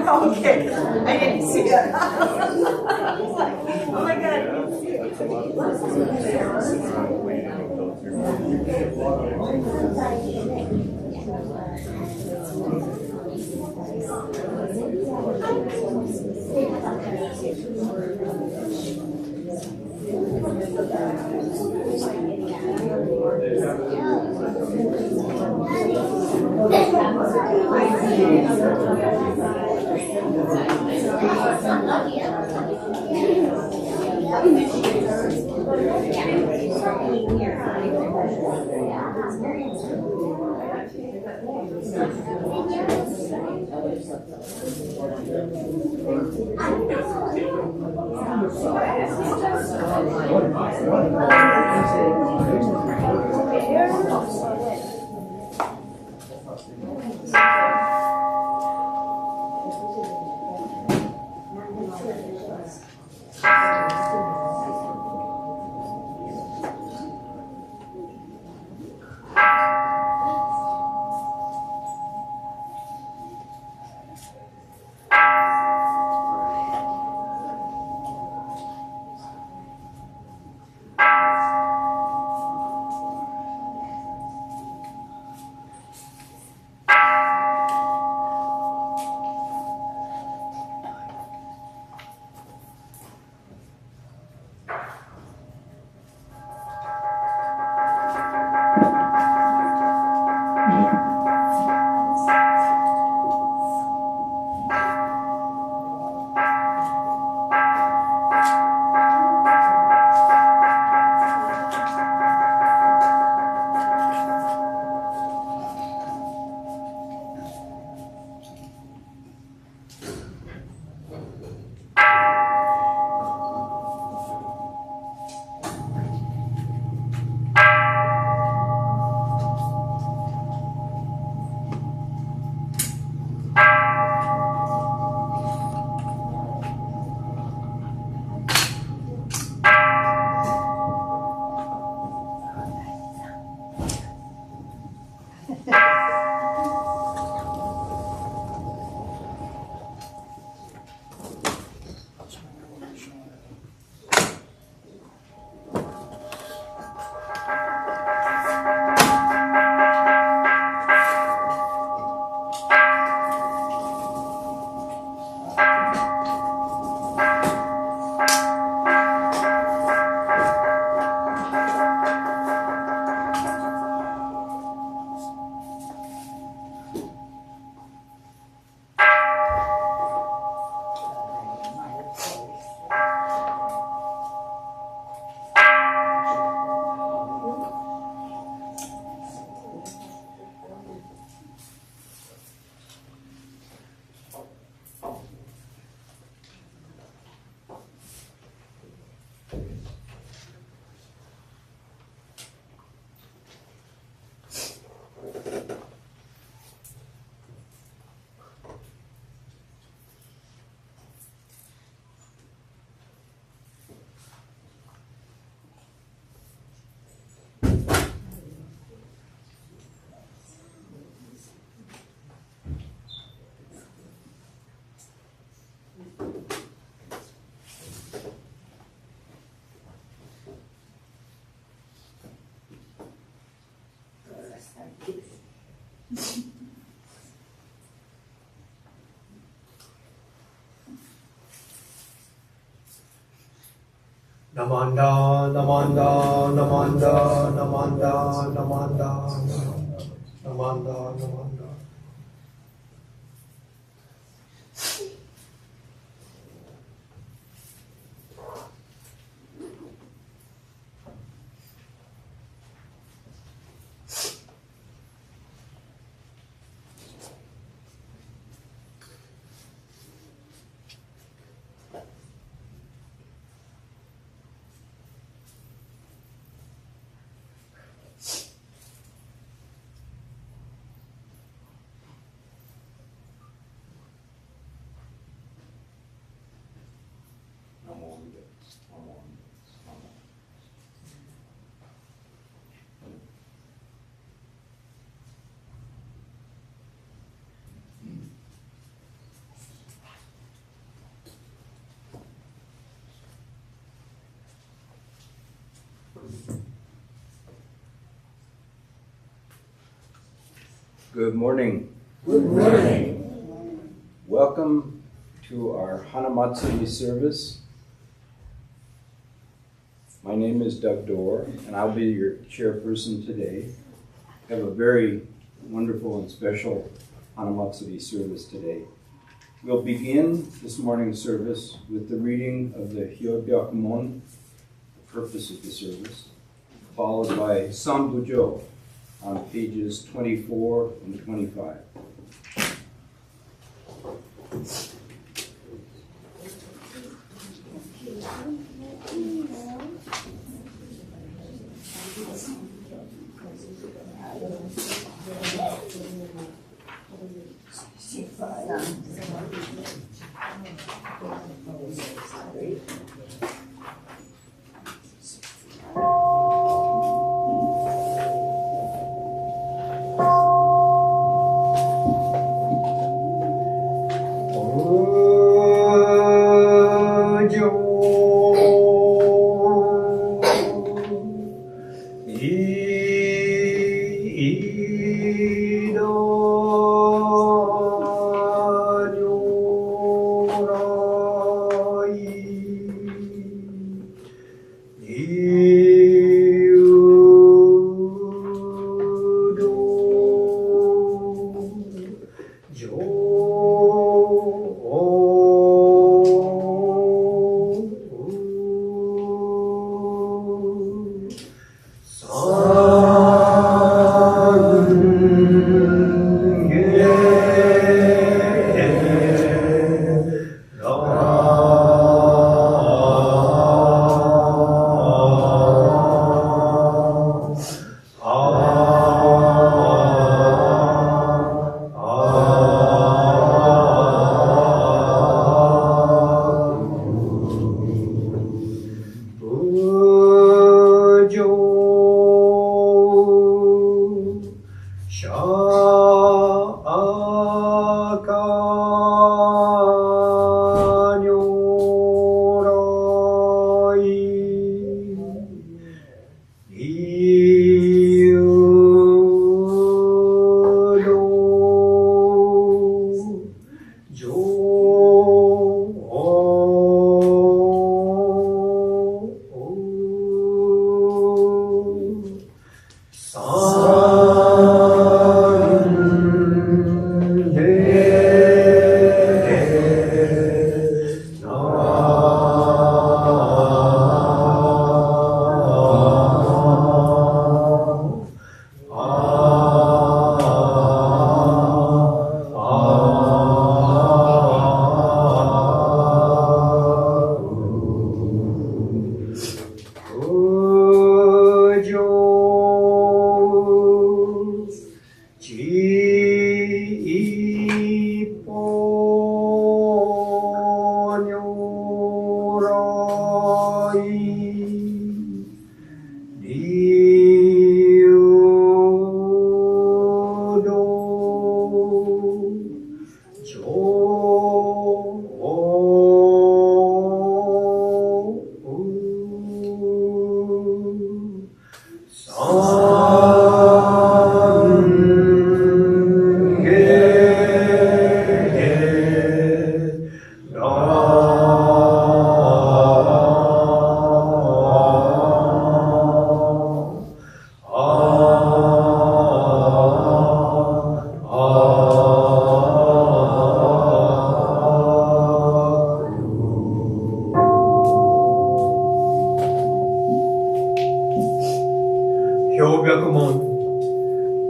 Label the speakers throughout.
Speaker 1: Okay, I didn't see that. Oh my God.
Speaker 2: Namanda, Namanda, Namanda, Namanda, Namanda, Namanda, Namanda.
Speaker 3: Good morning.
Speaker 4: Good morning.
Speaker 3: Welcome to our Hanamatsuri service. My name is Doug Dorr, and I'll be your chairperson today. We have a very wonderful and special Hanamatsuri service today. We'll begin this morning's service with the reading of the Hyobyakumon, the purpose of the service, followed by Sambujo on pages 24 and 25.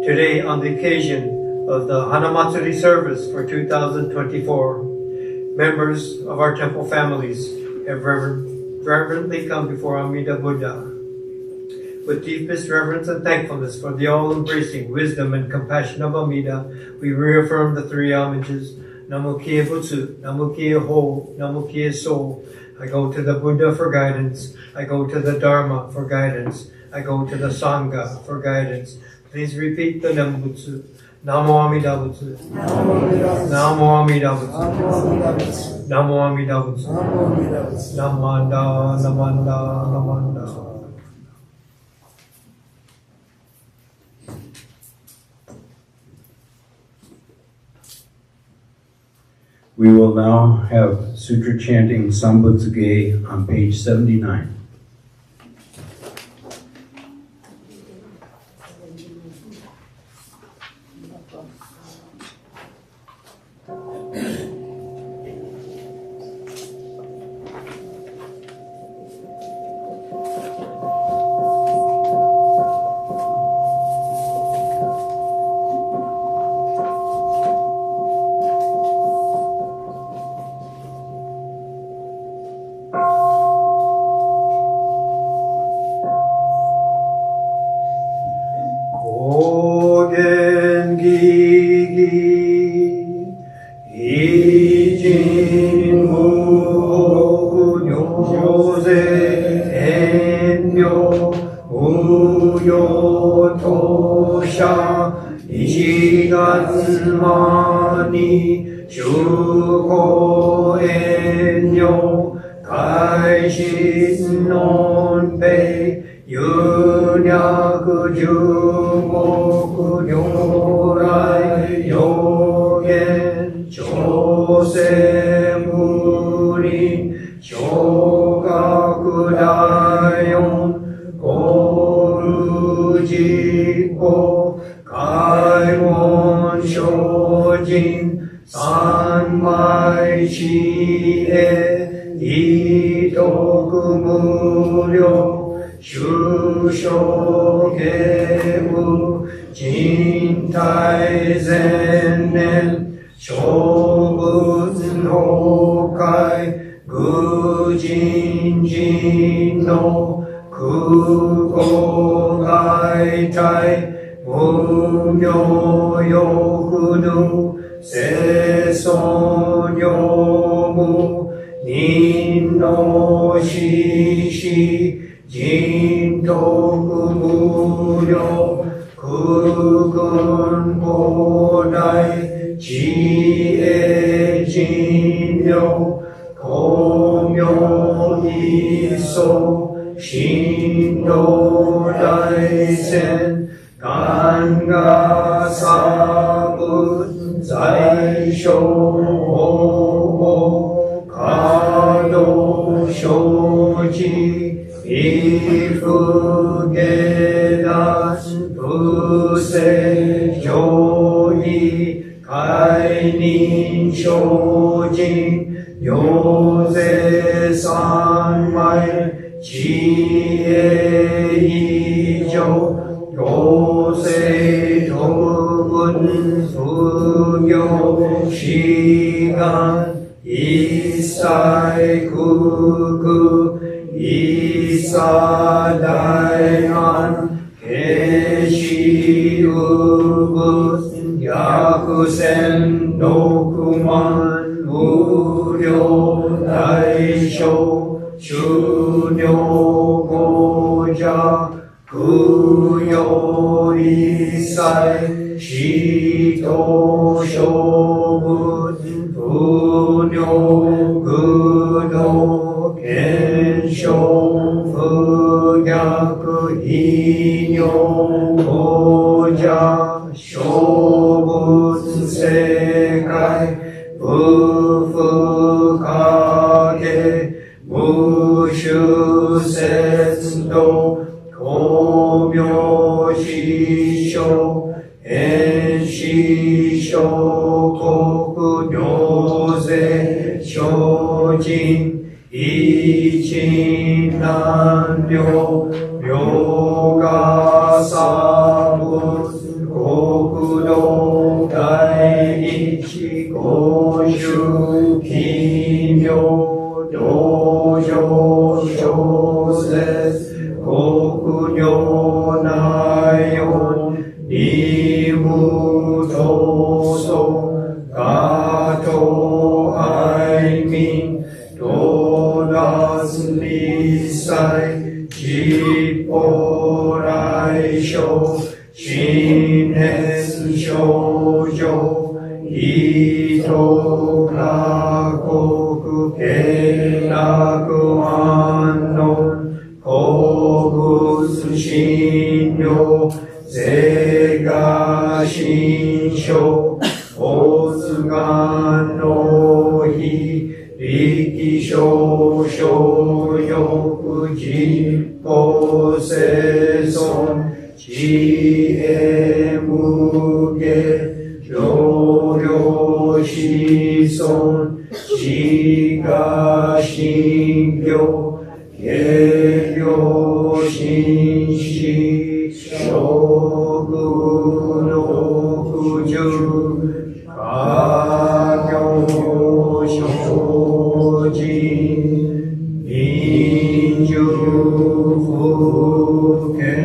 Speaker 2: Today, on the occasion of the Hanamatsuri service for 2024, members of our temple families have reverently come before Alameda Buddha. With deepest reverence and thankfulness for the all-embracing wisdom and compassion of Alameda, we reaffirm the three homages, Namo Kie Butsu, Namo Kie Ho, Namo Kie So. I go to the Buddha for guidance. I go to the Dharma for guidance. I go to the Sangha for guidance. Please repeat the Nambutsu. Namo Amida Butsu. Namo Amida Butsu. Namo Amida Butsu. Namanda, Namanda, Namanda.
Speaker 3: We will now have sutra chanting Sambutsuge on page 79.
Speaker 2: Shinshō, Otsugan no poseson, Chiemuge, Yoryoshison, Shiga Shingyo, Geryo Shinshi, Shoguno Kuju, Kagyo Shoji, Ninju Fuke.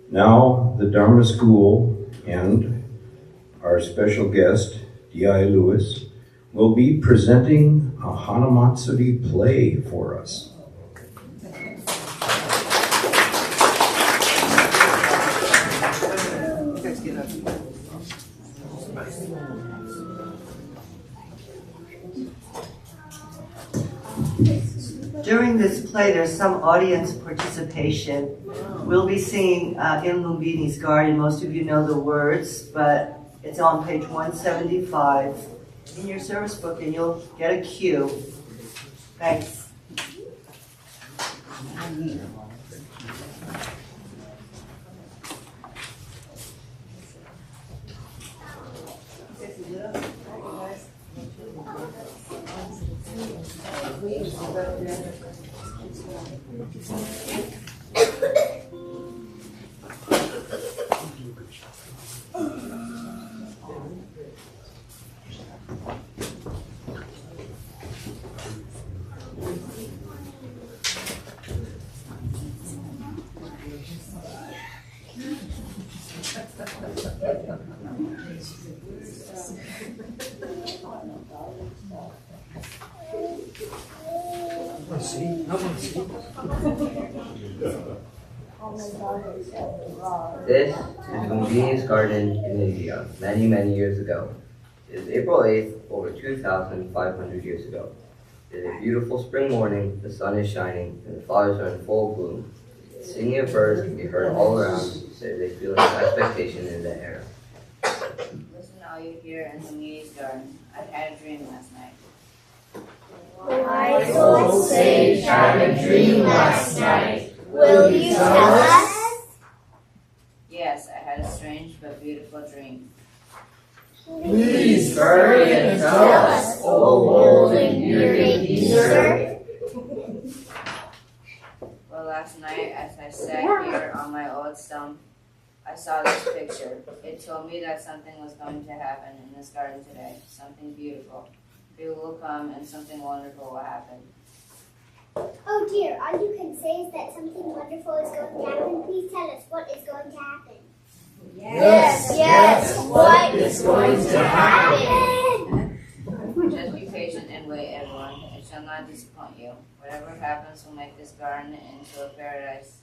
Speaker 3: Now, the Dharma School and our special guest, Dii Lewis, will be presenting a Hanamatsuri play for us.
Speaker 1: During this play, there's some audience participation. We'll be singing in Lumbini's Garden. Most of you know the words, but it's on page 175 in your service book, and you'll get a cue. Thanks.
Speaker 5: This is Lumbini's Garden in India, many, many years ago. It is April 8th, over 2,500 years ago. It is a beautiful spring morning, the sun is shining, and the flowers are in full bloom. The singing of birds can be heard all around, so there is a feeling of expectation in the air.
Speaker 6: Listen, all you here in Lumbini's Garden. I had a dream last night.
Speaker 4: The wise old sage had a dream last night. Will you tell us?
Speaker 6: Yes, I had a strange but beautiful dream.
Speaker 4: Please hurry and tell us, O old and bearded geezer.
Speaker 6: Well, last night, as I sat here on my old stump, I saw this picture. It told me that something was going to happen in this garden today. Something beautiful. People will come and something wonderful will happen.
Speaker 7: Oh dear, all you can say is that something wonderful is going to happen. Please tell us what is going to happen.
Speaker 4: Yes, what is going to happen?
Speaker 6: Just be patient and wait, everyone. It shall shall not disappoint you. Whatever happens will make this garden into a paradise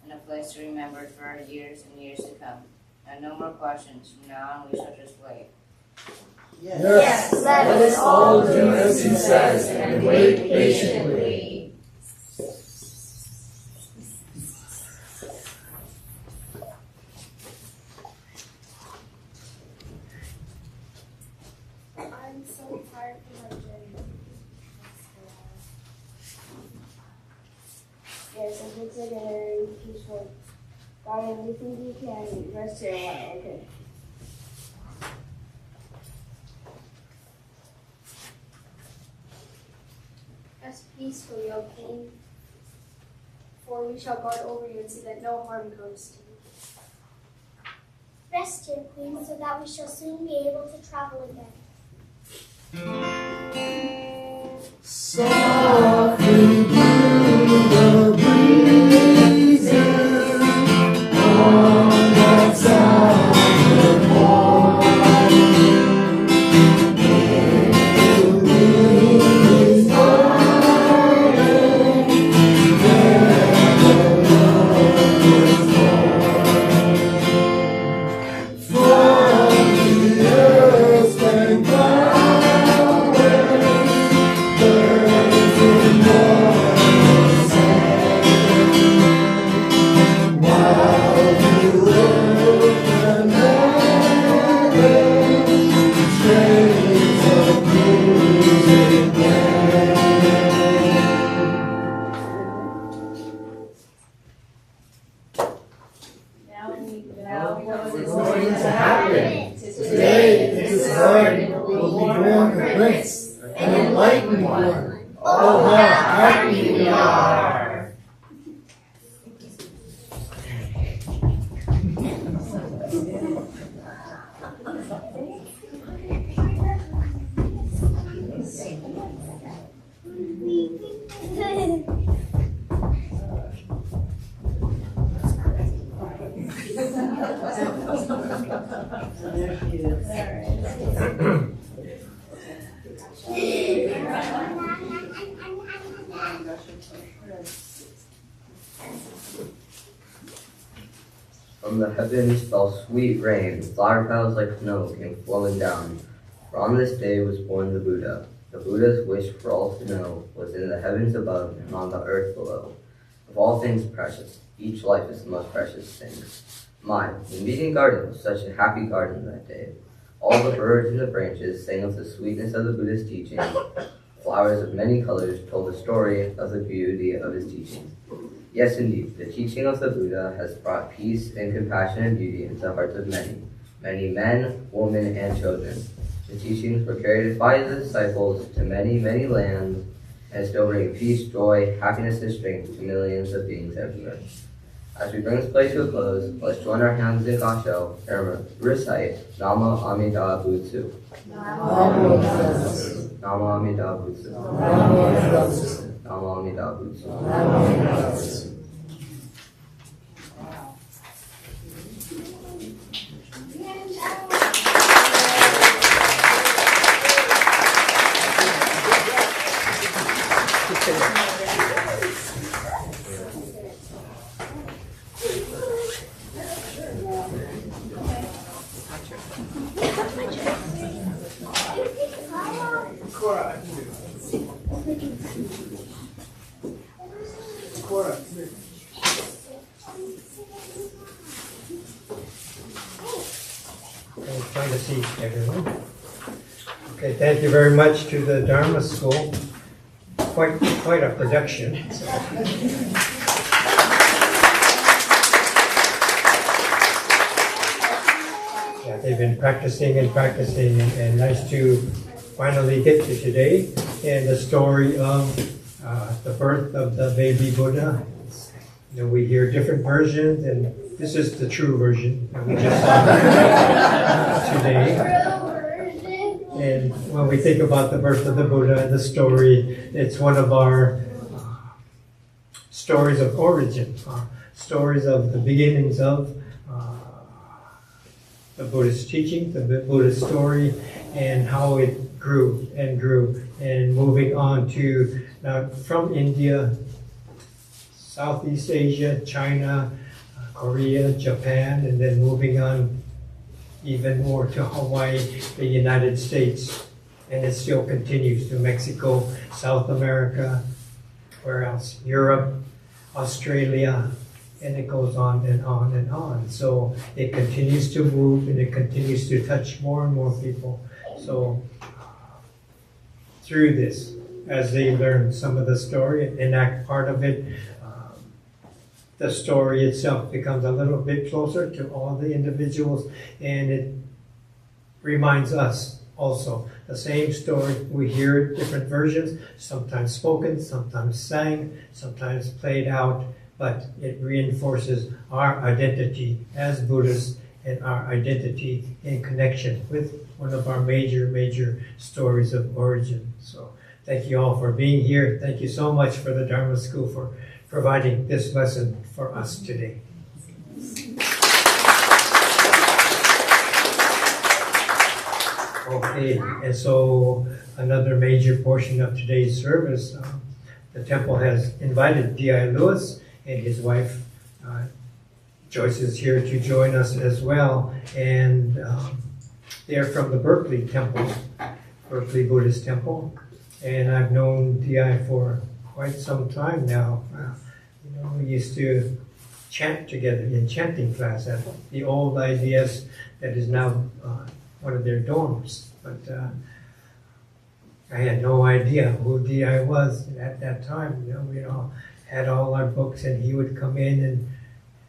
Speaker 6: and a place to remember for years and years to come. And no more questions. From now on, we shall just wait.
Speaker 4: Yes, let us all do as he says and wait patiently.
Speaker 7: I'm so tired from my journey.
Speaker 8: Yes, it looks like a very peaceful. Darling, you think you can rest here a while, okay?
Speaker 9: Rest peacefully, O King, for we shall guard over you and see that no harm comes to you.
Speaker 7: Rest here, Queen, so that we shall soon be able to travel again.
Speaker 4: Softly blew the breezes on that summer morning. In Lumbini's garden, where the love was born. From the earth and flowers, birds in the sand, while you open heaven, strains of music playing.
Speaker 8: Now
Speaker 4: What's going to happen? Today, this garden will be born a prince, an enlightened one. Oh, how happy we are!
Speaker 1: There she is.
Speaker 5: From the heavens fell sweet rain, flower petals like snow came flowing down. For on this day was born the Buddha. The Buddha's wish for all to know was in the heavens above and on the earth below. Of all things precious, each life is the most precious thing. My Lumbini Garden was such a happy garden that day. All the birds in the branches sang of the sweetness of the Buddha's teaching. Flowers of many colors told the story of the beauty of his teachings. Yes, indeed, the teaching of the Buddha has brought peace and compassion and beauty into the hearts of many, many men, women, and children. The teachings were carried by the disciples to many, many lands, and still bring peace, joy, happiness, and strength to millions of beings everywhere. As we bring this play to a close, let's join our hands in Gassho and recite Nama Amida Butsu. Nama Amida Butsu. Nama Amida Butsu.
Speaker 2: Find a seat, everyone. Okay, thank you very much to the Dharma School. Quite a production. Yeah, they've been practicing and nice to finally get to today and the story of the birth of the baby Buddha. You know, we hear different versions, and this is the true version that we just saw today. And when we think about the birth of the Buddha and the story, it's one of our stories of origin, stories of the beginnings of the Buddhist teaching, the Buddhist story, and how it grew and grew and moving on to now from India, Southeast Asia, China, Korea, Japan, and then moving on even more to Hawaii, the United States, and it still continues to Mexico, South America, where else? Europe, Australia, and it goes on and on and on. So it continues to move and it continues to touch more and more people. So through this, as they learn some of the story and enact part of it, the story itself becomes a little bit closer to all the individuals, and it reminds us also the same story. We hear different versions, sometimes spoken, sometimes sang, sometimes played out, but it reinforces our identity as Buddhists and our identity in connection with one of our major stories of origin. So thank you all for being here. Thank you so much for the Dharma School for providing this lesson for us today. Okay, and so another major portion of today's service, the temple has invited Dii Lewis and his wife, Joyce is here to join us as well, and they're from the Berkeley Temple, Berkeley Buddhist Temple, and I've known Dii for quite some time now. We used to chant together in chanting class at the old IDS that is now one of their dorms. But I had no idea who Dii was at that time. We all had all our books, and he would come in and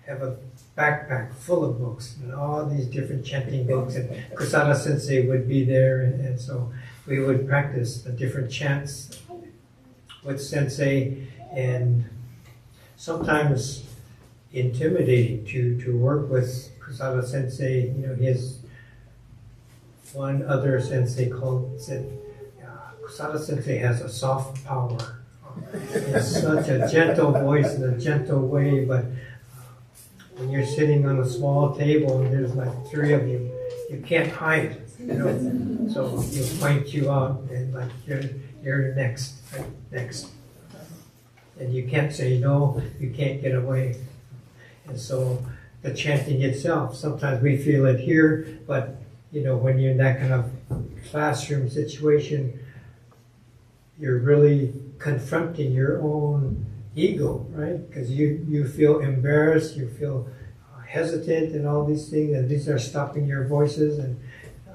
Speaker 2: have a backpack full of books and all these different chanting books, and Kusada Sensei would be there, and so we would practice the different chants with Sensei, and sometimes intimidating to work with Kusada Sensei. His one other sensei said, Kusada Sensei has a soft power. It's such a gentle voice and a gentle way, but when you're sitting on a small table and there's like 3 of you, you can't hide, So he'll point you out and like you're next, right? Next. And you can't say no, you can't get away. And so the chanting itself, sometimes we feel it here, but when you're in that kind of classroom situation, you're really confronting your own ego, right? Because you feel embarrassed, you feel hesitant and all these things, and these are stopping your voices. And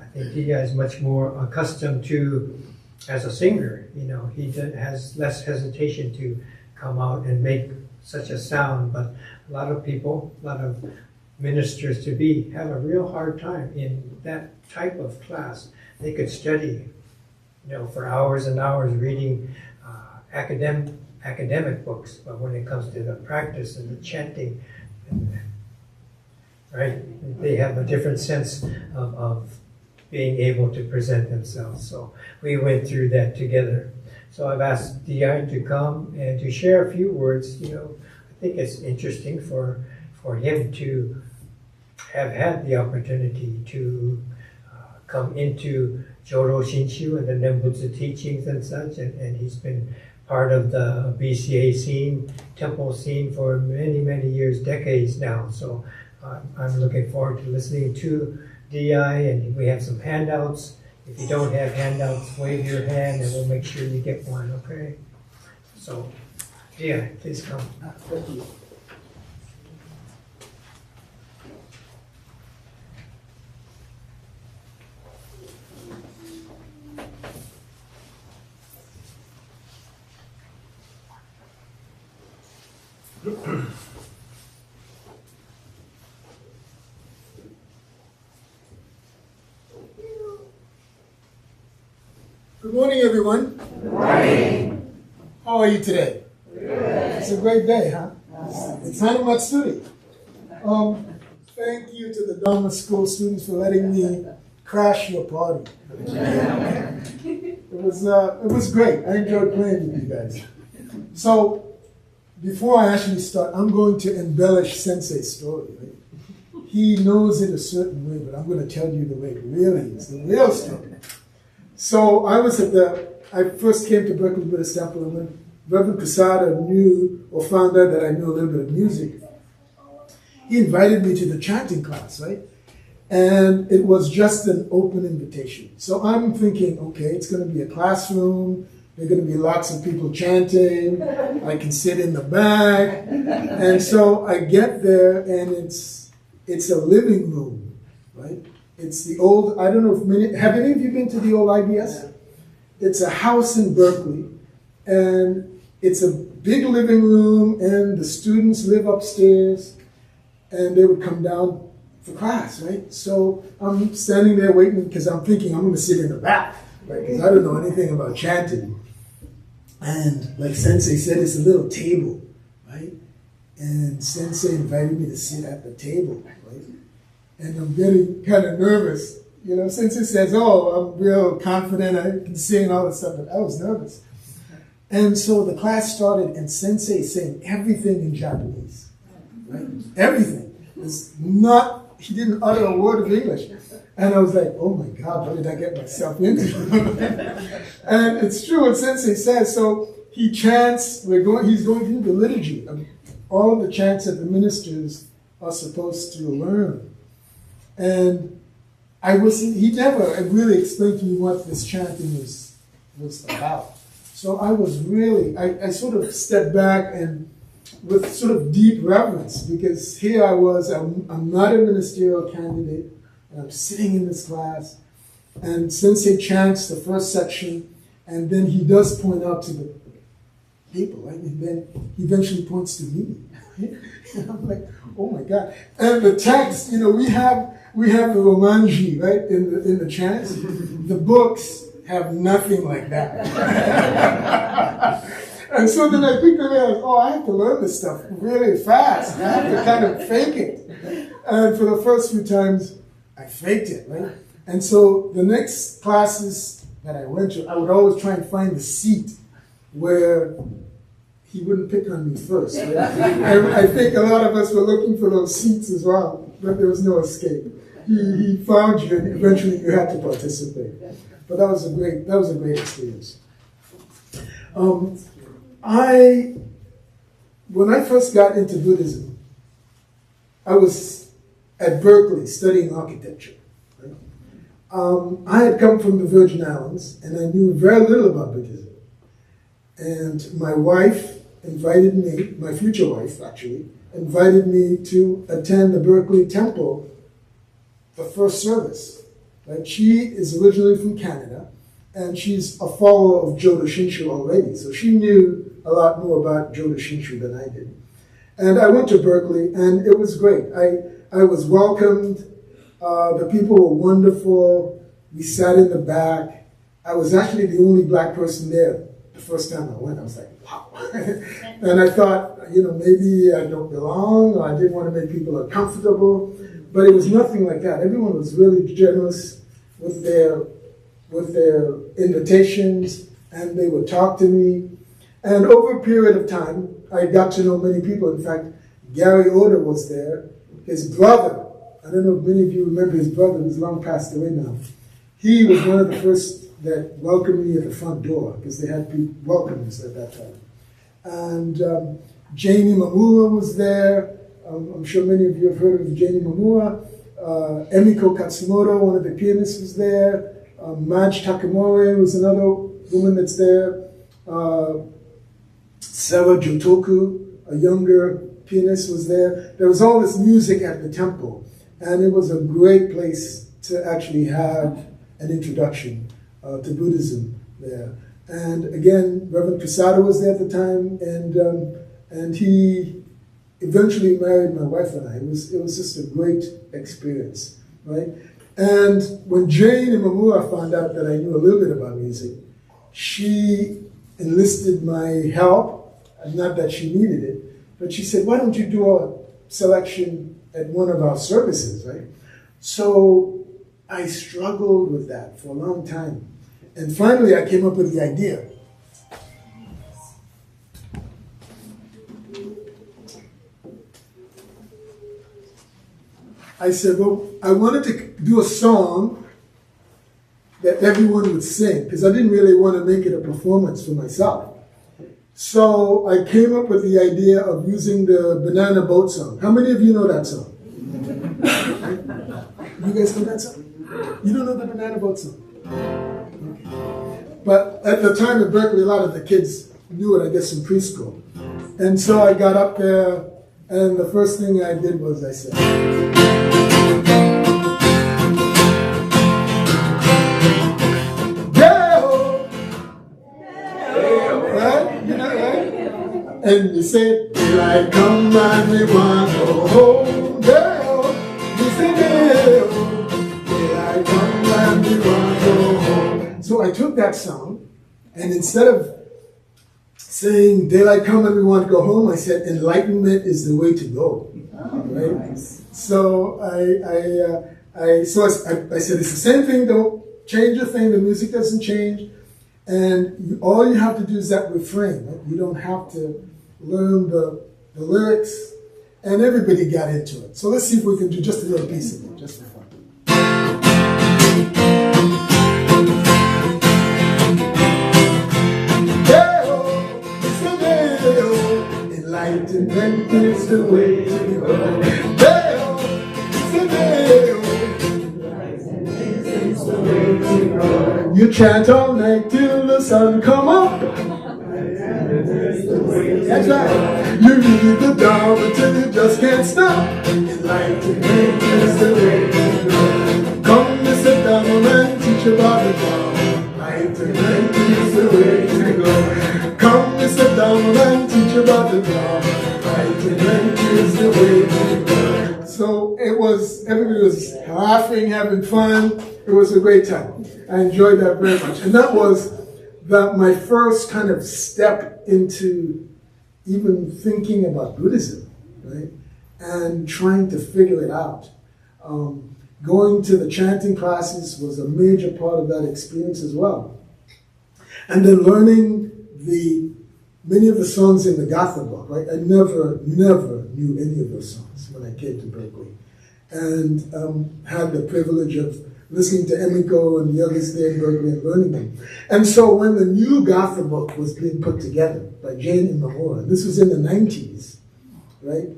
Speaker 2: I think Dii is much more accustomed to, as a singer, he has less hesitation to come out and make such a sound. But a lot of people, a lot of ministers to be, have a real hard time in that type of class. They could study, for hours and hours reading academic books, but when it comes to the practice and the chanting, right, they have a different sense of being able to present themselves. So we went through that together. So I've asked Dii to come and to share a few words. I think it's interesting for him to have had the opportunity to come into Joro Shinshu and the Nembutsu teachings and such, and he's been part of the BCA scene, temple scene for many years, decades now. So I'm looking forward to listening to Dii, and we have some handouts. If you don't have handouts, wave your hand and we'll make sure you get one, okay? So, Dii, please come.
Speaker 4: Thank you. Good morning, everyone. Good morning. How are you today? Good. It's a great day, huh? It's Hanamatsuri. Thank you to the Dharma School students for letting me crash your party. It was great. I enjoyed playing with you guys. So, before I actually start, I'm going to embellish Sensei's story. Right? He knows it a certain way, but I'm going to tell you the way it really is, the real story. So I was at the I first came to Berkeley Buddhist Temple, and when Reverend Casada knew or found out that I knew a little bit of music, he invited me to the chanting class, right? And it was just an open invitation. So I'm thinking, okay, it's going to be a classroom. There are going to be lots of people chanting. I can sit in the back. And so I get there, and it's a living room, right? It's the old, I don't know if have any of you been to the old IBS? It's a house in Berkeley, and it's a big living room, and the students live upstairs, and they would come down for class, right? So I'm standing there waiting because I'm thinking I'm going to sit in the back, right? Because I don't know anything about chanting. And like Sensei said, it's a little table, right? And Sensei invited me to sit at the table, right? And I'm getting kind of nervous. You know, Sensei says, oh, I'm real confident, I can sing all this stuff, but I was nervous. And so the class started, and Sensei saying everything in Japanese, right? Everything. He didn't utter a word of English. And I was like, oh my God, what did I get myself into? And it's true what Sensei says. So he chants, he's going through the liturgy of all of the chants that the ministers are supposed to learn. And he never really explained to me what this chanting was about. So I was really, I sort of stepped back and with sort of deep reverence, because here I was, I'm not a ministerial candidate, and I'm sitting in this class, and Sensei chants the first section, and then he does point out to the people, right? And then he eventually points to me. And I'm like, oh my God. And the text, you know, we have the Romanji, right, in the chants. The books have nothing like that. And so then I quickly realized, oh, I have to learn this stuff really fast. I have to kind of fake it. And for the first few times, I faked it, right? And so the next classes that I went to, I would always try and find the seat where he wouldn't pick on me first. Right? I think a lot of us were looking for those seats as well, but there was no escape. He found you, and eventually you had to participate. But that was a great experience. When I first got into Buddhism, I was at Berkeley studying architecture. Right? I had come from the Virgin Islands, and I knew very little about Buddhism. And my wife invited me, my future wife actually, invited me to attend the Berkeley Temple, the first service. Right? She is originally from Canada, and she's a follower of Jodo Shinshu already, so she knew a lot more about Jodo Shinshu than I did. And I went to Berkeley, and it was great. I was welcomed. The people were wonderful. We sat in the back. I was actually the only black person there the first time I went. I was like, wow. And I thought, you know, maybe I don't belong, or I didn't want to make people uncomfortable. But it was nothing like that. Everyone was really generous with their invitations, and they would talk to me. And over a period of time, I got to know many people. In fact, Gary Oda was there. His brother, I don't know if many of you remember his brother, who's long passed away now. He was one of the first that welcomed me at the front door, because they had people welcomers at that time. And Janie Mamura was there. I'm sure many of you have heard of Janie Mamura. Emiko Katsumoto, one of the pianists, was there. Maj Takamori was another woman that's there. Sarah Jotoku, a younger pianist, was there. There was all this music at the temple, and it was a great place to actually have an introduction to Buddhism there. And again, Reverend Casada was there at the time, and he eventually married my wife and I. It was just a great experience, right? And when Jane and Mamura found out that I knew a little bit about music, she enlisted my help. Not that she needed it, but she said, why don't you do a selection at one of our services, right? So I struggled with that for a long time. And finally I came up with the idea. I said, well, I wanted to do a song that that everyone would sing, because I didn't really want to make it a performance for myself. So I came up with the idea of using the Banana Boat song. How many of you know that song? You guys know that song? You don't know the Banana Boat song? Okay. But at the time at Berkeley, a lot of the kids knew it, I guess, in preschool. And so I got up there, and the first thing I did was I said, Gassho! Right? You know, right? And you said, daylight come and we want to go home, Gassho. You said, daylight come and we want to go home. So I took that song, and instead of saying daylight come and we want to go home, I said enlightenment is the way to go. Right? Nice. So I said it's the same thing. Don't change a thing. The music doesn't change, and all you have to do is that refrain. Right? You don't have to learn the lyrics, and everybody got into it. So let's see if we can do just a little piece of it, just for fun. Enlightenment is the way to go. Dale, it's the way to go. You chant all night till the sun come up. That's right. You read the Dharma till you just can't stop. Enlightenment is the way to go. Come, Mr. Dharma, and teach about the Dharma. Enlightenment is the way to go. Come, Mr. Dharma, and teach about the Dharma. Enlightenment is the way to go. So everybody was laughing, having fun. It was a great time. I enjoyed that very much. And that was my first kind of step into even thinking about Buddhism, right? And trying to figure it out. Going to the chanting classes was a major part of that experience as well. And then learning many of the songs in the Gassho book, right? I never knew any of those songs when I came to Berkeley. And had the privilege of listening to Emiko and the others there in Berkeley and learning them. And so when the new Gassho book was being put together by Jane Imahara, this was in the 90s, right?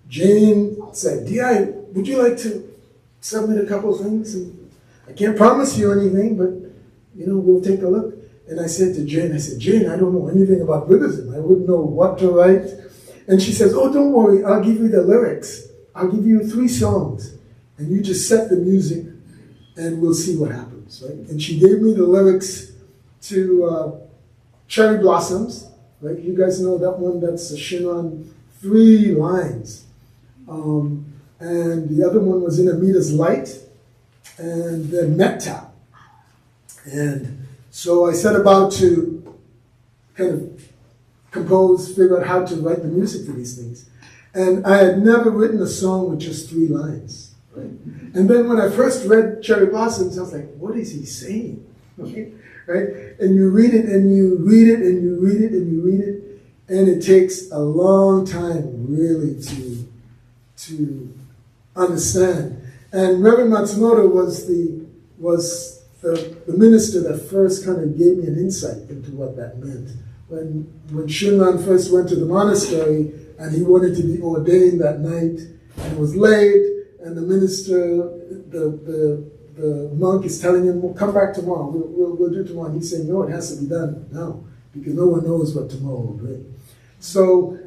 Speaker 4: Jane said, Dii, would you like to submit a couple of things? And I can't promise you anything, but we'll take a look. And I said to Jane, Jane, I don't know anything about Buddhism. I wouldn't know what to write. And she says, oh, don't worry, I'll give you the lyrics. I'll give you 3 songs. And you just set the music, and we'll see what happens, right? And she gave me the lyrics to Cherry Blossoms, right? You guys know that one, that's a Shinran, 3 lines. And the other one was In Amida's Light, and then Metta. And so I set about to kind of compose, figure out how to write the music for these things. And I had never written a song with just 3 lines. Right? And then when I first read Cherry Blossoms, I was like, what is he saying? Okay? Right? And you read it, and you read it, and you read it, and you read it, and it takes a long time really to understand. And Reverend Matsumoto was the minister that first kind of gave me an insight into what that meant. When Shinran first went to the monastery and he wanted to be ordained that night, and it was late, and the minister, the monk is telling him, well, come back tomorrow, we'll do tomorrow. And he's saying, no, it has to be done now, because no one knows what tomorrow will bring. So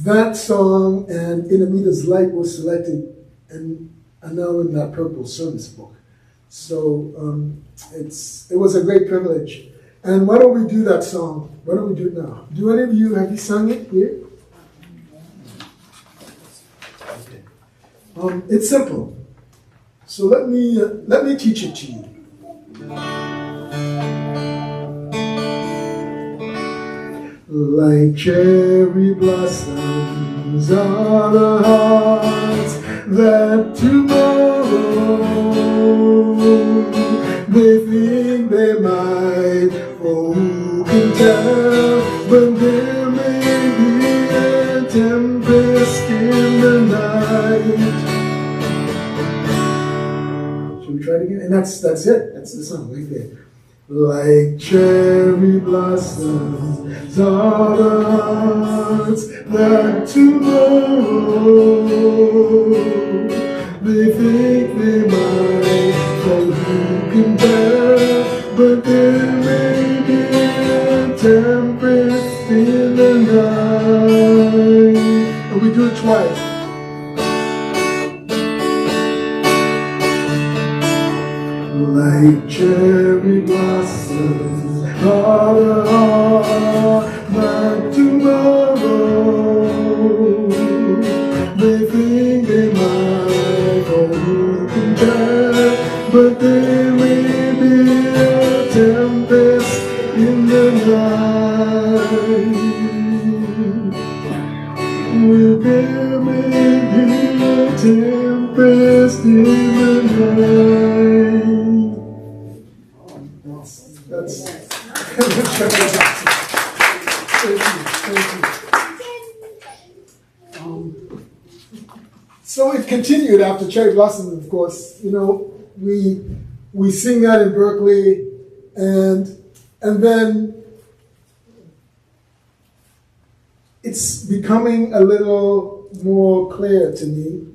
Speaker 4: that song and In Amida's Light was selected and are now in that Purple Service book. So it was a great privilege. And why don't we do that song? Why don't we do it now? Do any of you, have you sung it here? Okay. It's simple. So let me teach it to you. Like cherry blossoms are the hearts that tomorrow they think they might. Oh, who can tell when there may be a tempest in the night? Should we try to and that's it. That's the song right there. Like cherry blossoms are the hearts that tomorrow they think they might for who can bear, but there may be a tempest in the night. And we do it twice. Like cherry blossoms are the heart that tomorrow they think they might hold and care, but there may be a tempest in the night. Well, there may be a tempest in the night. That's thank you. So it continued after Cherry Blossom, of course. You know, we sing that in Berkeley, and then it's becoming a little more clear to me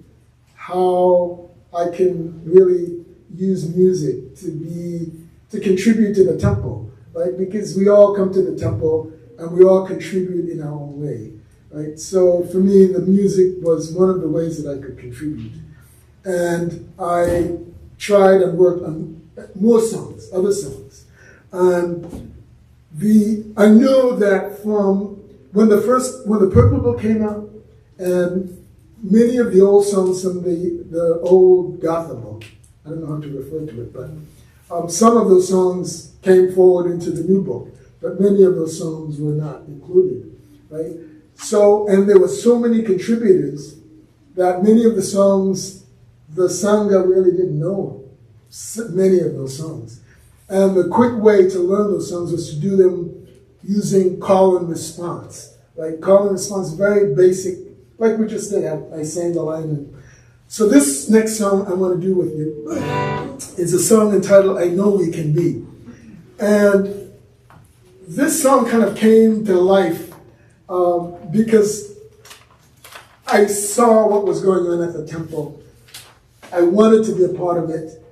Speaker 4: how I can really use music to contribute to the temple, right? Because we all come to the temple and we all contribute in our own way, right? So for me, the music was one of the ways that I could contribute. And I tried and worked on more songs, other songs. And I know that from when the Purple Book came out, and many of the old songs from the old Gassho book, I don't know how to refer to it, but some of those songs came forward into the new book, but many of those songs were not included, right? So, and there were so many contributors that many of the songs, the Sangha really didn't know many of those songs. And the quick way to learn those songs was to do them using call and response. Like call and response, very basic, like we just did. I sang the line. And so this next song I want to do with you is a song entitled I Know We Can Be. And this song kind of came to life because I saw what was going on at the temple. I wanted to be a part of it.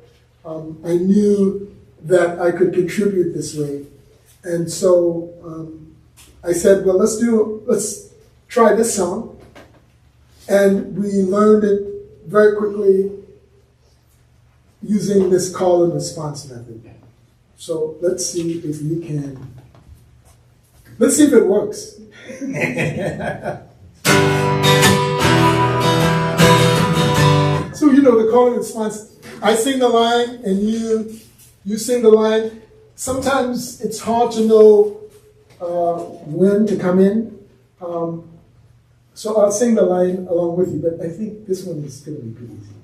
Speaker 4: I knew that I could contribute this way. And so I said, well, let's try this song. And we learned it very quickly using this call and response method. So let's see if it works. So, you know, the call and response, I sing the line and you sing the line. Sometimes it's hard to know when to come in. So I'll sing the line along with you, but I think this one is going to be pretty easy.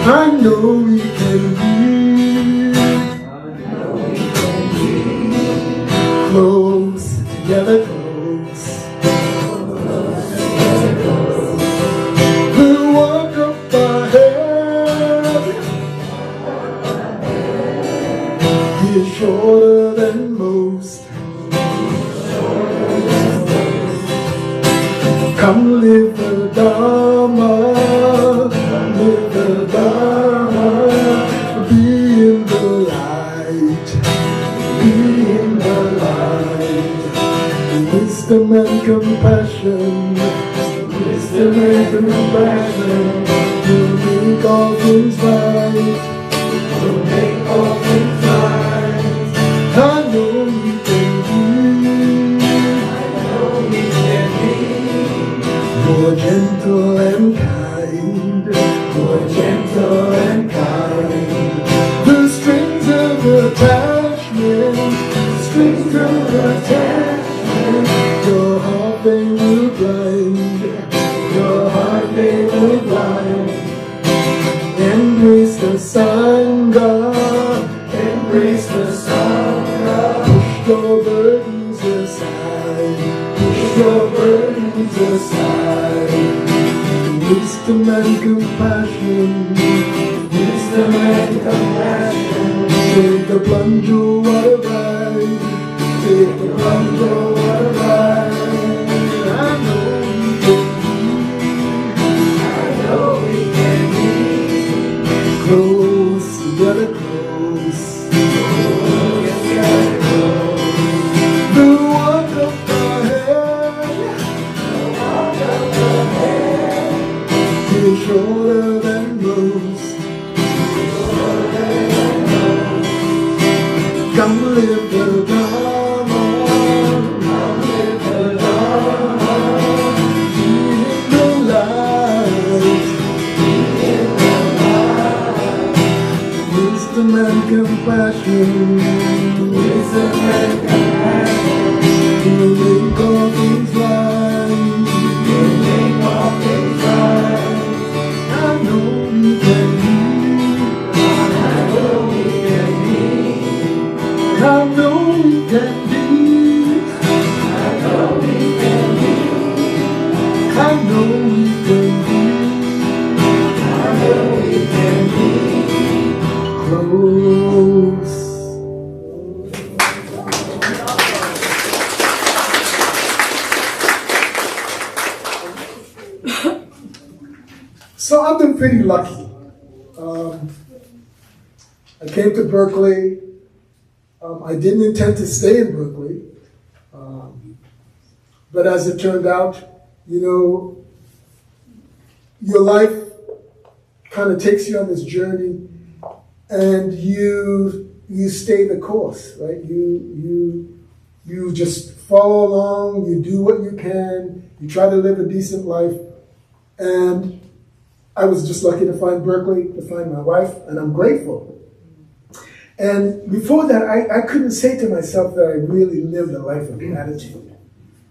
Speaker 4: I know we can be close together, close. We'll walk up ahead. He's shorter than most. Come live the Dharma, live the Dharma, be in the light, be in the light. Wisdom and compassion, wisdom and compassion, will make all things right, will make all things right. I know we can be more gentle and kind, more gentle and kind. The strings of attachment, strings of attachment, your heart they will blind, your heart they will blind. Embrace the Sangha, embrace the Sangha. Push your burdens aside, push your burdens aside. wisdom and compassion, wisdom and compassion. Take the plunge, oh what a ride, take the plunge, oh what a ride. I know we can be close, together close. The walk of the head is shorter than most. Come live the Dharma, come live the Dharma, be in the light, wisdom and compassion, wisdom and compassion. We'll make all things right, we'll make all things right. I know we can be, I know we can be, I know we can be, I know we can be, I know we can be, I know we can be close. So I've been pretty lucky. I came to Berkeley. I didn't intend to stay in Berkeley. But as it turned out, you know, your life kind of takes you on this journey and you stay the course, right? You just follow along, you do what you can, you try to live a decent life. And I was just lucky to find Berkeley, to find my wife, and I'm grateful. And before that, I couldn't say to myself that I really lived a life of gratitude,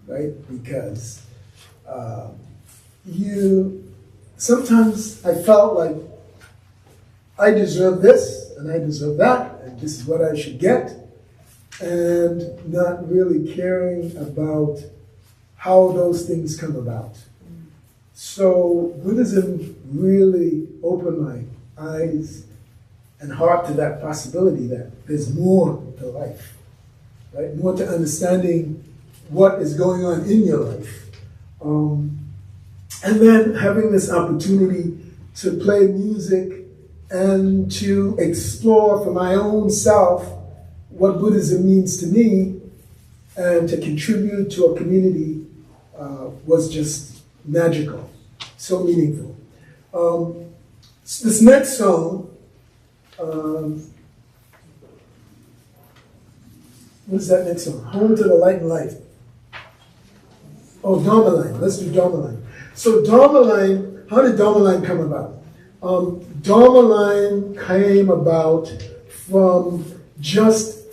Speaker 4: right? Because sometimes I felt like I deserve this, and I deserve that, and this is what I should get, and not really caring about how those things come about. So Buddhism really opened my eyes and heart to that possibility that there's more to life, right? More to understanding what is going on in your life. And then having this opportunity to play music and to explore for my own self what Buddhism means to me and to contribute to a community was just magical, so meaningful. This next song, what is that next song? Home to the Light and Light. Oh, Dharma Line. Let's do Dharma Line. So Dharma Line, how did Dharma Line come about? Dharma Line came about from just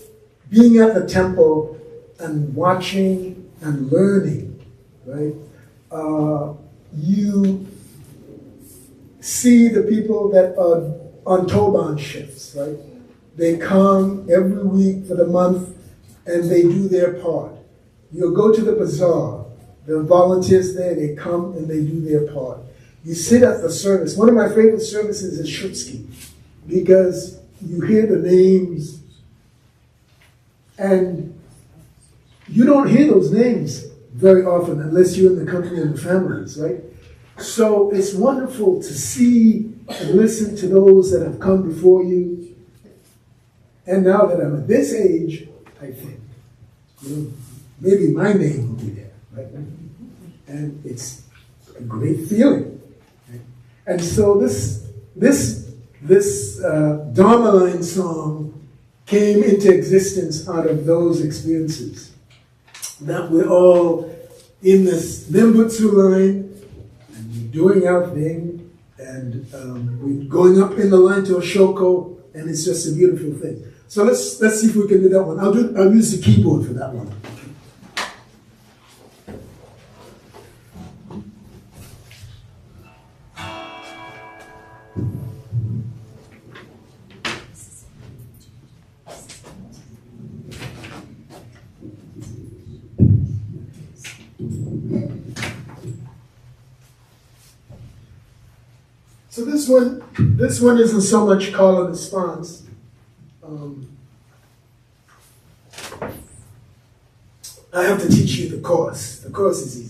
Speaker 4: being at the temple and watching and learning, right? You see the people that are on Toban shifts, right? They come every week for the month and they do their part. You'll go to the bazaar, the volunteers there, they come and they do their part. You sit at the service. One of my favorite services is Shutski because you hear the names and you don't hear those names very often unless you're in the company of the families, right? So it's wonderful to see and listen to those that have come before you. And now that I'm at this age, I think, maybe my name will be there, right? And it's a great feeling. Right? And so this Dharma Line song came into existence out of those experiences. That we're all in this Nembutsu line, and we're doing our thing, and we're going up in the line to Ashoko, and it's just a beautiful thing. So let's see if we can do that one. I'll use the keyboard for that one. So this one isn't so much call and response. I have to teach you the course. The course is easy.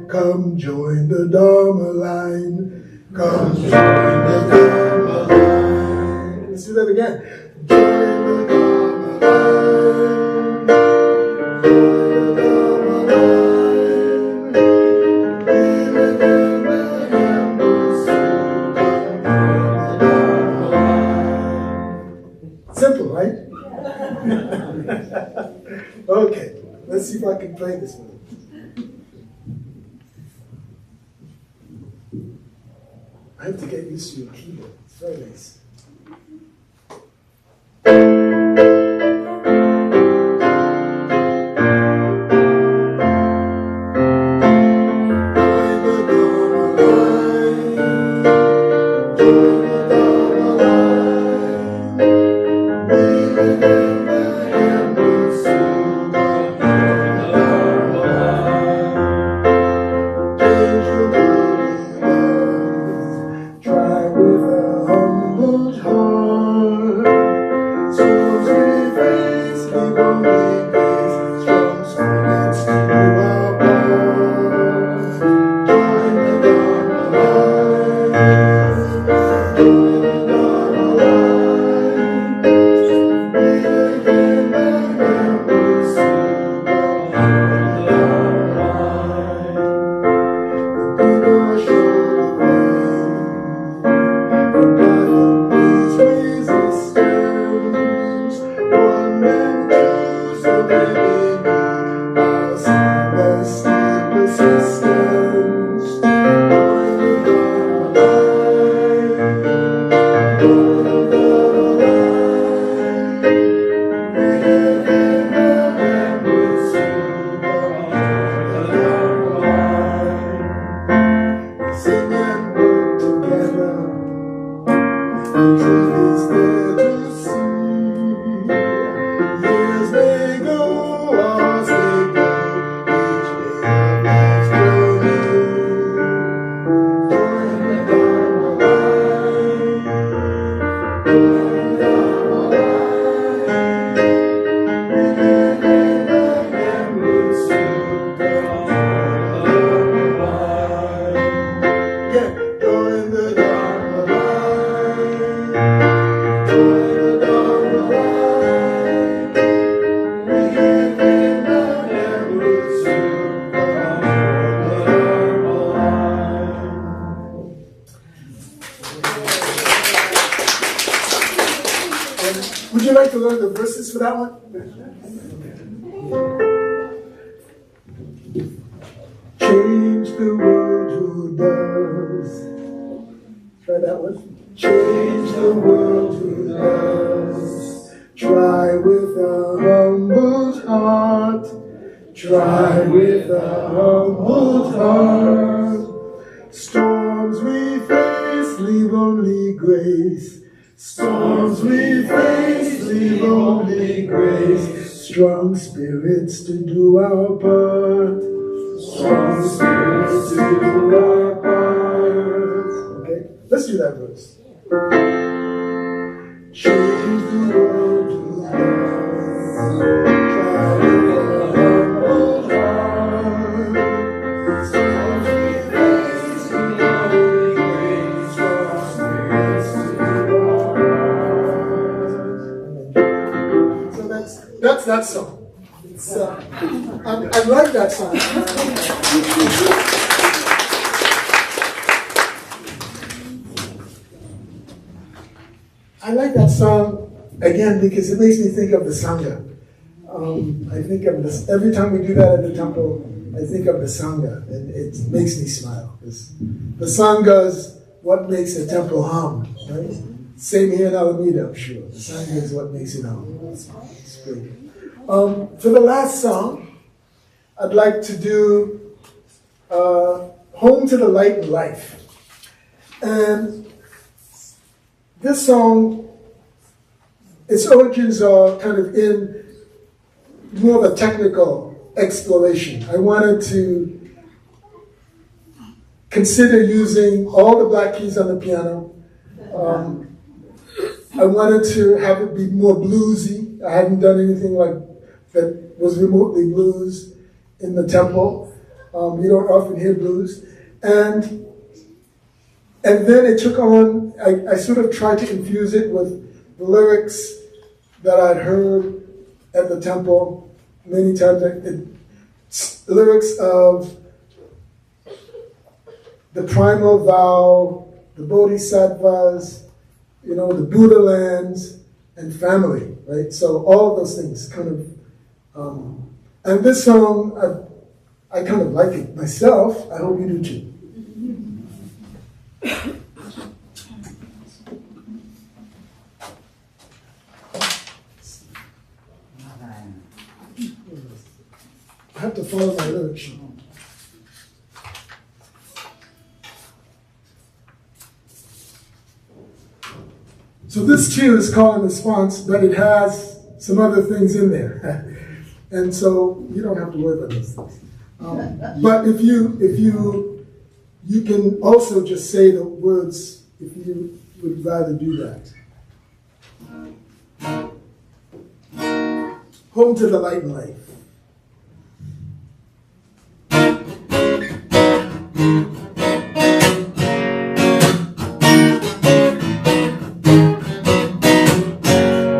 Speaker 4: Come join the Dharma line. Come join the Dharma line. Let's do that again. Join the Dharma line. Join the Dharma line. We live in the embers. Come join the Dharma line. Simple, right? Okay, let's see if I can play this one. I have to get used to your keyboard. It's very nice. Would you like to learn the verses for that one? Change the world who does. Try that one. Change the world who does. Try with a humble heart. Try with a humble heart. Storms we face leave only grace. Storms we face leave only grace. Strong spirits to do our part. Strong spirits to do our part. Okay, let's do that verse. Change the world to love. Try with a humble heart. Storms we face leave only grace. Strong spirits to do our part. So that's that song. It's, I like that song. I like that song, again, because it makes me think of the Sangha. I think of this, every time we do that at the temple, I think of the Sangha, and it makes me smile. The Sangha is what makes a temple hum, right? Same here in Alameda, I'm sure. The Sangha is what makes it hum. It's great. For the last song, I'd like to do Home to the Light and Life. And this song, its origins are kind of in more of a technical exploration. I wanted to consider using all the black keys on the piano. I wanted to have it be more bluesy. I hadn't done anything like that was remotely blues in the temple. You don't often hear blues. And then it took on, I sort of tried to infuse it with the lyrics that I'd heard at the temple many times. The lyrics of the primal vow, the bodhisattvas, the Buddha lands, and family, right? So all of those things kind of, and this song, I kind of like it myself. I hope you do too. I have to follow my lyrics. So this too is called and response, but it has some other things in there. And so you don't have to worry about those things. But if you can also just say the words if you would rather do that. Home to the light and life.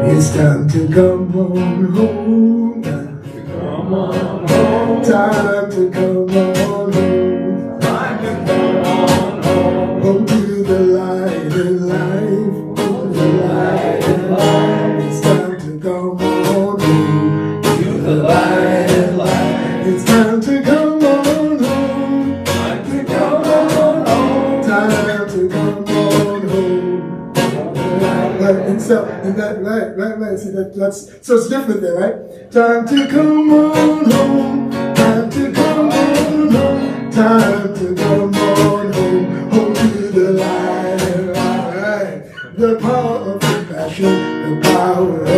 Speaker 4: It's time to come on home. Come on home. Time to come on home. Time to come on home. Home to the light and life. Home to the light and life. It's time to come on home. To the light and life. It's time to come on home. Time to come on home. Time to come on home. Right, and so, and that, right. See, that's, so it's different there, right? Time to come on home. Time to come on home. Time to come on home. Home to the light and light. The power of compassion, the power of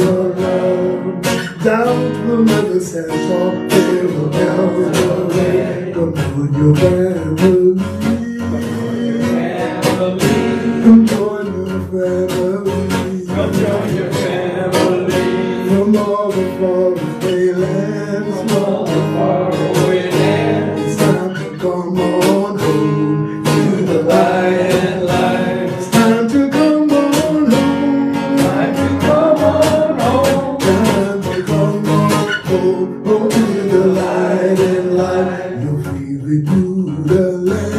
Speaker 4: your love. Down to the river central, they will melt away. Come on, your family. Come join your family. Come join your family. From all the faraway lands. From all the faraway lands. It's time to come on home. To the light and light. It's time to come on home. Time to come on home. Time to come on home. Home to the light and light. You'll feel the Buddha land.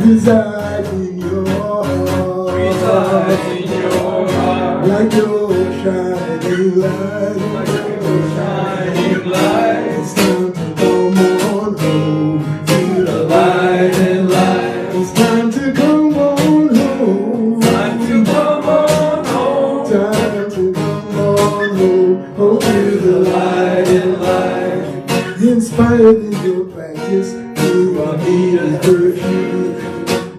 Speaker 4: Reside in your heart. Reside in your heart. Like your shining light. Like your shining light. It's time to come on home. To the light and light. It's time to come on home. Time to come on home. Time to come on home. Home to the light and light. Inspired in your practice, through our Gita's virtue.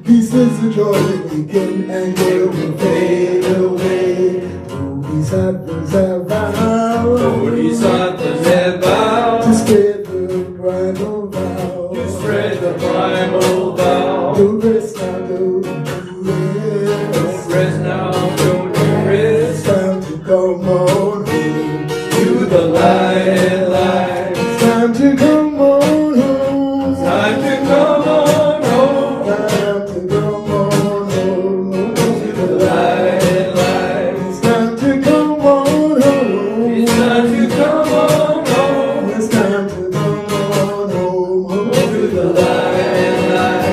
Speaker 4: Peace is the joy that we get, and guilt will fade away. Bodhisattvas have vowed. Bodhisattvas have vowed. To spread the primal vow. To spread the primal vow. Don't rest now, don't you rest. Don't rest now, don't you rest. It's time to come on home. To the light and light. It's time to come on home. It's time to come on home. Time to come on home. To the light and light. It's time to come on home. It's time to come on home. It's time to come on home. Home to the light and light.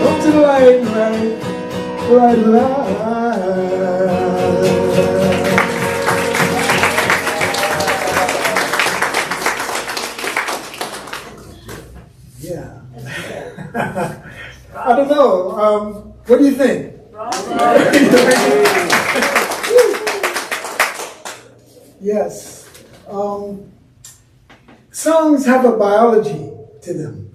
Speaker 4: Home to the light and light. Light and light. I don't know. What do you think? Yes. Songs have a biology to them.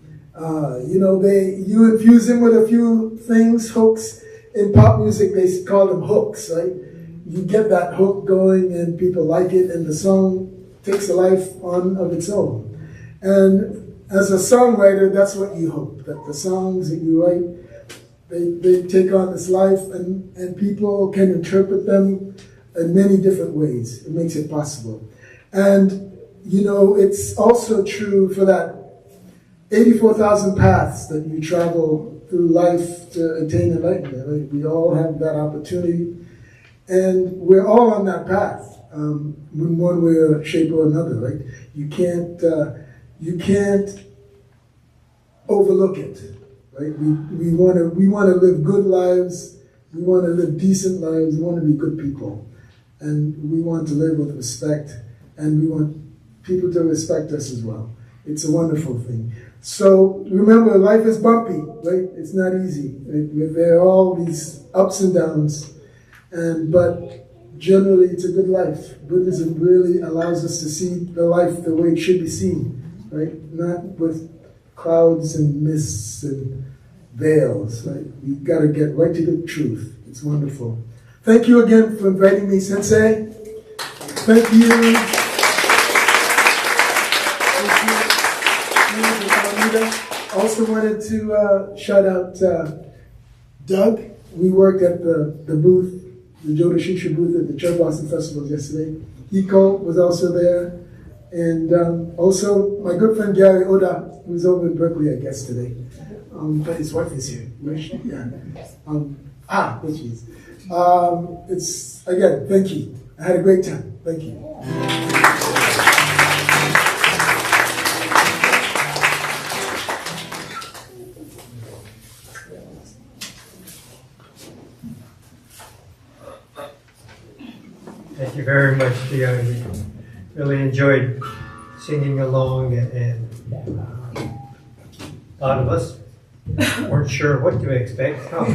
Speaker 4: You infuse them with a few things, hooks. In pop music, they call them hooks, right? You get that hook going and people like it, and the song takes a life on of its own. And as a songwriter, that's what you hope, that the songs that you write, they take on this life, and people can interpret them in many different ways. It makes it possible. And, it's also true for that 84,000 paths that you travel through life to attain enlightenment. Right? We all have that opportunity, and we're all on that path in one way or shape or another. Right? You can't overlook it. Right? We want to live good lives. We want to live decent lives. We want to be good people, and we want to live with respect, and we want people to respect us as well. It's a wonderful thing. So remember, life is bumpy, right? It's not easy. Right? There are all these ups and downs, but generally it's a good life. Buddhism really allows us to see the life the way it should be seen, right? Not with clouds and mists and veils, right? We've got to get right to the truth. It's wonderful. Thank you again for inviting me, Sensei. Thank you. Also wanted to shout out Doug. We worked at the booth, the Jodo Shinshu booth at the Cherry Blossom Festival yesterday. Hiko was also there. And also my good friend Gary Oda, who's over in Berkeley, I guess, today. But his wife is here. Where is she? Yeah. There she is. It's, again, thank you. I had a great time. Thank you.
Speaker 2: Thank you very much, Dii. We really enjoyed singing along, and a lot of us weren't sure what to expect. But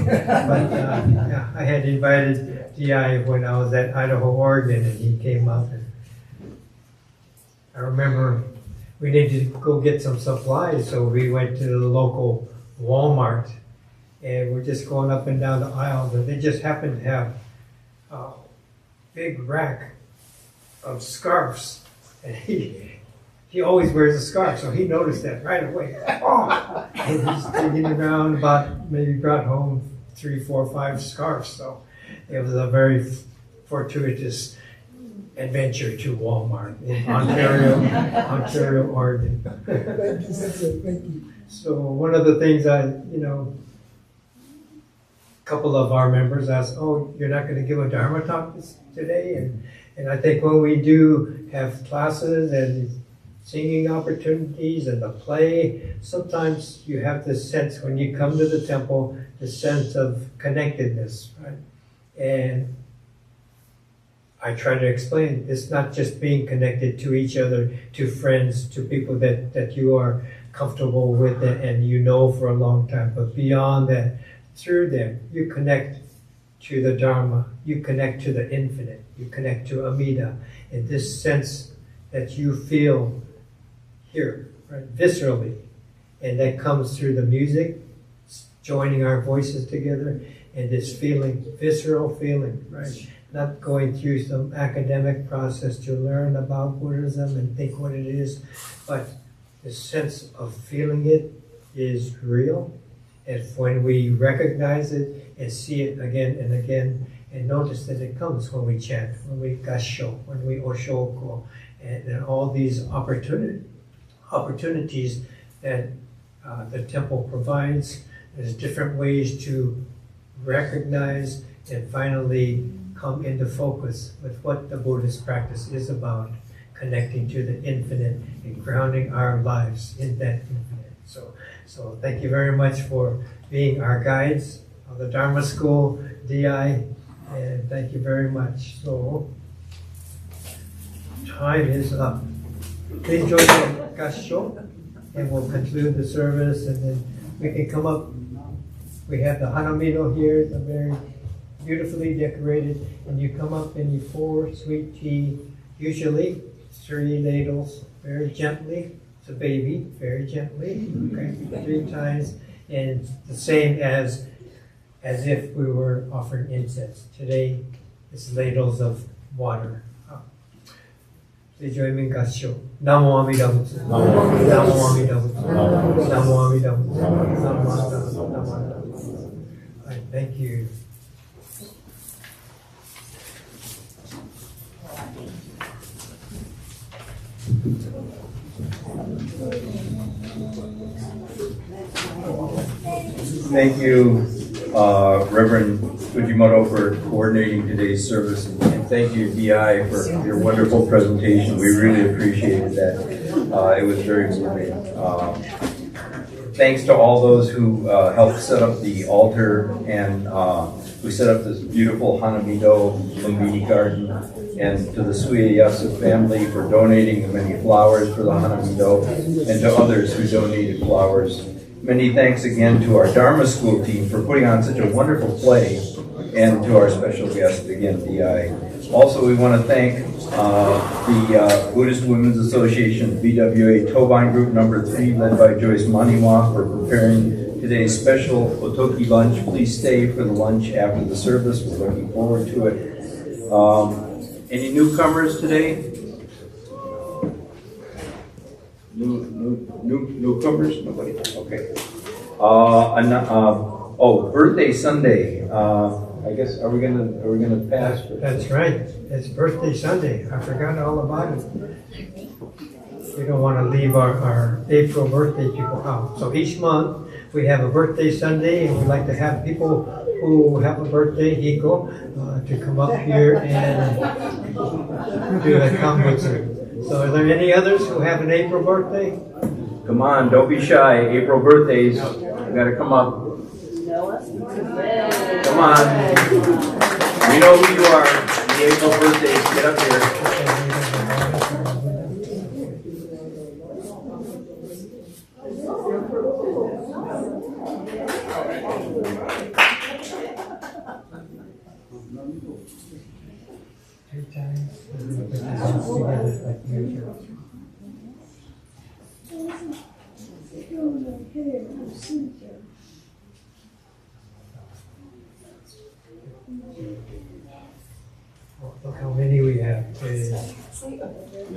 Speaker 2: I had invited Dii when I was at Idaho, Oregon, and he came up. And I remember we needed to go get some supplies, so we went to the local Walmart, and we're just going up and down the aisles, and they just happened to have big rack of scarves, and he always wears a scarf, so he noticed that right away. Oh! And he's digging around, maybe brought home 3, 4, 5 scarves. So it was a very fortuitous adventure to Walmart in Ontario, Oregon.
Speaker 4: Thank you, Sensei. Thank you.
Speaker 2: So one of the things a couple of our members asked, "Oh, you're not going to give a Dharma talk today?" And I think when we do have classes and singing opportunities and the play, sometimes you have this sense when you come to the temple, this sense of connectedness, right? And I try to explain, it's not just being connected to each other, to friends, to people that you are comfortable with and you know for a long time, but beyond that, through them, you connect to the Dharma, you connect to the infinite, you connect to Amida, and this sense that you feel here, right, viscerally, and that comes through the music, joining our voices together, and this feeling, visceral feeling, right? Not going through some academic process to learn about Buddhism and think what it is, but the sense of feeling it is real. And when we recognize it and see it again and again, and notice that it comes when we chant, when we Gassho, when we Oshoko, and all these opportunities that the temple provides. There's different ways to recognize and finally come into focus with what the Buddhist practice is about, connecting to the infinite and grounding our lives in that infinite. So thank you very much for being our guides of the Dharma School, Dii, and thank you very much. So, time is up. Please join the Gassho. and we'll conclude the service, and then we can come up. We have the Hanamido here, it's very beautifully decorated, and you come up and you pour sweet tea, usually 3 ladles, very gently. It's a baby, very gently, okay, 3 times, and the same as if we were offering incense. Today, it's ladles of water. Please join me in Gassho. Namo Amida Butsu. Namo Amida Butsu. Namo Amida Butsu. Namo Amida Butsu. All right, thank you.
Speaker 3: Thank you, Reverend Fujimoto, for coordinating today's service, and thank you, Dii, for your wonderful presentation. We really appreciated that. It was very moving. Thanks to all those who helped set up the altar, and we set up this beautiful Hanamido Lumbini Garden, and to the Suiyasu family for donating the many flowers for the Hanamido, and to others who donated flowers. Many thanks again to our Dharma School team for putting on such a wonderful play, and to our special guest, again, Dii. Also, we want to thank the Buddhist Women's Association, BWA Tobine Group number 3, led by Joyce Maniwa, for preparing today's special Otoki lunch. Please stay for the lunch after the service. We're looking forward to it. Any newcomers today? Newcomers? Nobody? Okay. Birthday Sunday. I guess are we gonna pass?
Speaker 2: That's right. It's birthday Sunday. I forgot all about it. We don't want to leave our April birthday people out. So each month we have a birthday Sunday, and we like to have people who have a birthday, Hiko, to come up here and do the kambutsu. So are there any others who have an April birthday?
Speaker 3: Come on, don't be shy. April birthdays, you gotta come up. Come on. We know who you are. The April birthdays, get up here.
Speaker 2: Look how many we have.
Speaker 3: Yeah,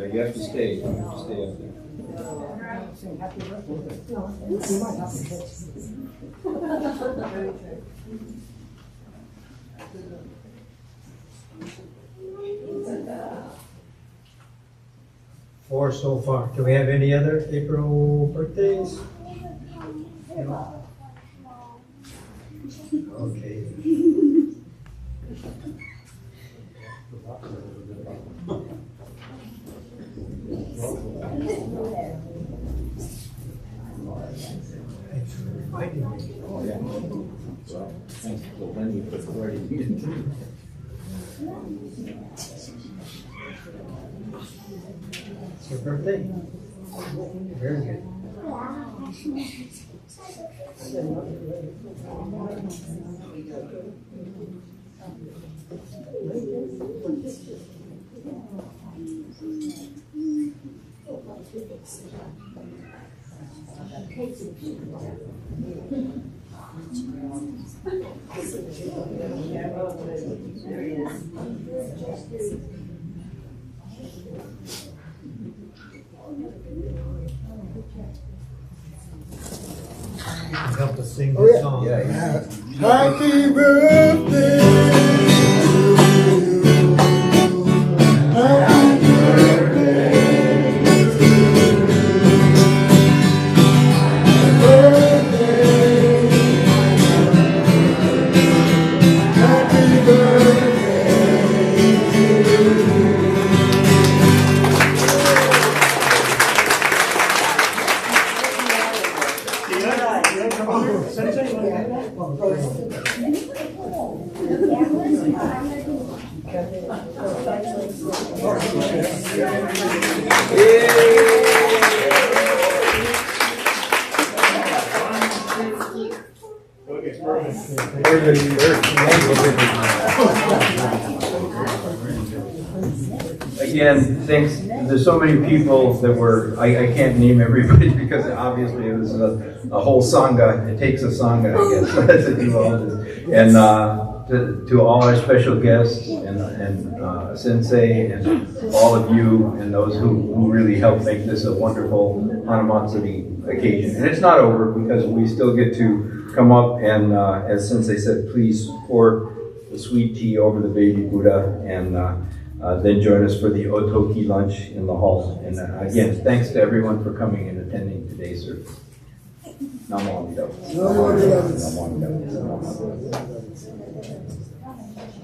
Speaker 3: you have to stay. You have to stay up there.
Speaker 2: Four so far. Do we have any other April birthdays? No. Okay. Thanks for reminding me.
Speaker 3: Oh, yeah. Well, thanks for letting me put the word in.
Speaker 2: It's your birthday? Very good. Help us sing this song.
Speaker 4: Happy birthday to you. Happy birthday to you. Happy birthday to you. Okay, perfect.
Speaker 3: Again, thanks. There's so many people that were, I can't name everybody because obviously it was a whole sangha. It takes a sangha, I guess, to do all this. And to all our special guests and Sensei and all of you and those who really helped make this a wonderful Hanamatsuri occasion. And it's not over because we still get to come up and, as Sensei said, please pour the sweet tea over the baby Buddha and then join us for the Otoki lunch in the hall. And again, thanks to everyone for coming and attending today's service. Namo Amida Butsu.
Speaker 4: Namo Amida Butsu.
Speaker 3: Namo Amida Butsu. Namo Amida Butsu.